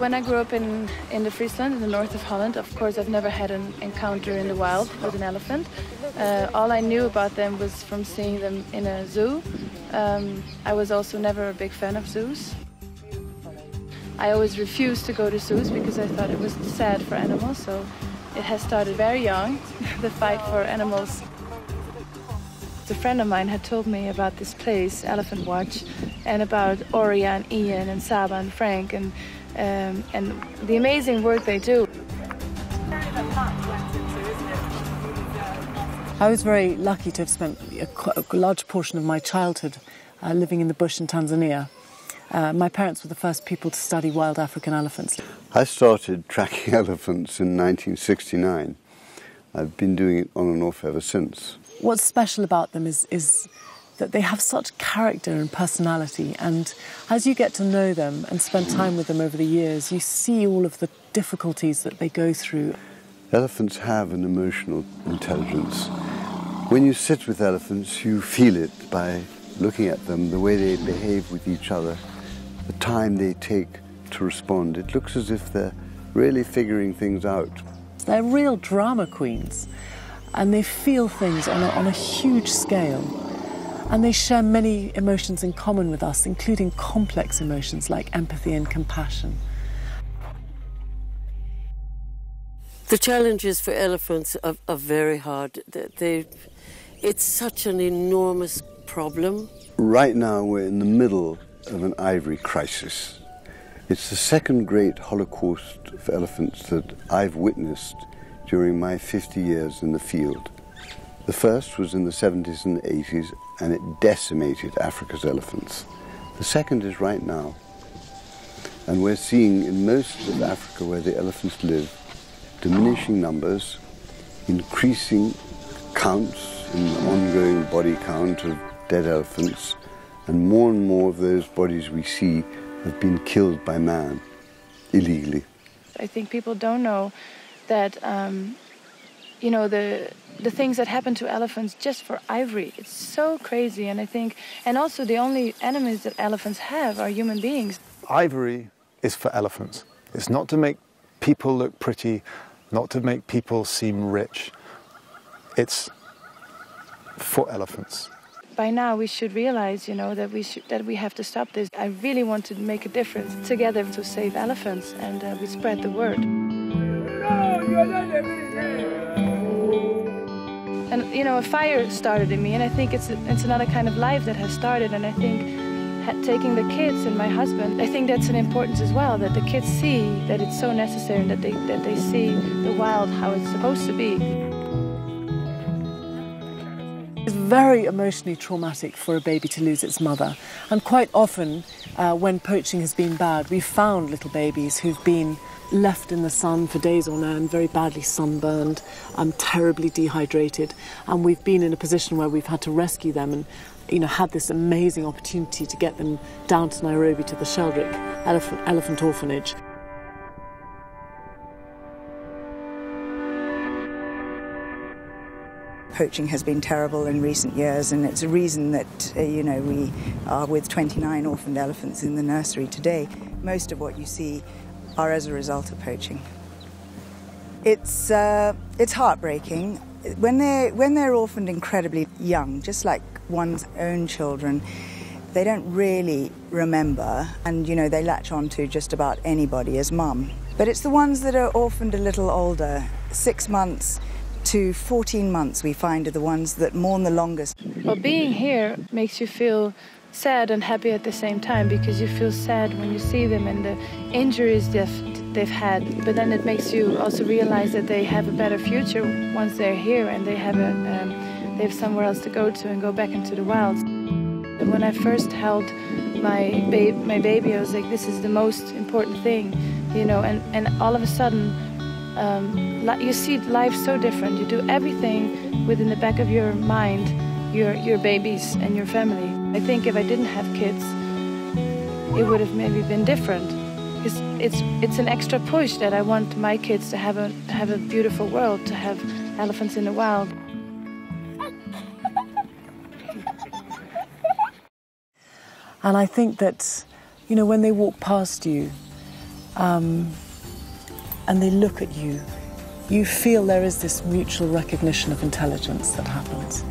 When I grew up in the Friesland, in the north of Holland, of course I've never had an encounter in the wild with an elephant. All I knew about them was from seeing them in a zoo. I was also never a big fan of zoos. I always refused to go to zoos because I thought it was sad for animals, so it has started very young, the fight for animals. A friend of mine had told me about this place, Elephant Watch, and about Oria and Ian and Saba and Frank and the amazing work they do. I was very lucky to have spent a large portion of my childhood living in the bush in Tanzania. My parents were the first people to study wild African elephants. I started tracking elephants in 1969. I've been doing it on and off ever since. What's special about them is that they have such character and personality, and as you get to know them and spend time with them over the years, you see all of the difficulties that they go through. Elephants have an emotional intelligence. When you sit with elephants, you feel it by looking at them, the way they behave with each other, the time they take to respond. It looks as if they're really figuring things out. They're real drama queens, and they feel things on a huge scale. And they share many emotions in common with us, including complex emotions like empathy and compassion. The challenges for elephants are very hard. It's such an enormous problem. Right now we're in the middle of an ivory crisis. It's the second great holocaust for elephants that I've witnessed during my 50 years in the field. The first was in the 70s and 80s, and it decimated Africa's elephants. The second is right now. And we're seeing in most of Africa where the elephants live, diminishing numbers, increasing counts in the ongoing body count of dead elephants, and more of those bodies we see have been killed by man, illegally. I think people don't know that, the things that happen to elephants just for ivory. It's so crazy, and also the only enemies that elephants have are human beings. Ivory is for elephants. It's not to make people look pretty, not to make people seem rich. It's for elephants. By now we should realize, that we have to stop this. I really want to make a difference together to save elephants, and we spread the word. And a fire started in me, and I think it's another kind of life that has started. And I think taking the kids and my husband, I think that's an importance as well, that the kids see that it's so necessary, and that they see the wild how it's supposed to be. It's very emotionally traumatic for a baby to lose its mother. And quite often, when poaching has been bad, we've found little babies who've been left in the sun for days on end, very badly sunburned, terribly dehydrated. And we've been in a position where we've had to rescue them and, had this amazing opportunity to get them down to Nairobi to the Sheldrick Elephant Orphanage. Poaching has been terrible in recent years, and it's a reason that, we are with 29 orphaned elephants in the nursery today. Most of what you see are as a result of poaching. It's heartbreaking. When they're orphaned incredibly young, just like one's own children, they don't really remember, and, they latch on to just about anybody as mum. But it's the ones that are orphaned a little older, 6 months to 14 months, we find, are the ones that mourn the longest. Well, being here makes you feel sad and happy at the same time, because you feel sad when you see them and the injuries they've had, but then it makes you also realize that they have a better future once they're here, and they have somewhere else to go to and go back into the wilds. And when I first held my baby, I was like, this is the most important thing, and all of a sudden you see life so different. You do everything within the back of your mind, your babies and your family. I think if I didn't have kids, it would have maybe been different. It's an extra push that I want my kids to have a beautiful world, to have elephants in the wild. And I think that, when they walk past you, and they look at you, you feel there is this mutual recognition of intelligence that happens.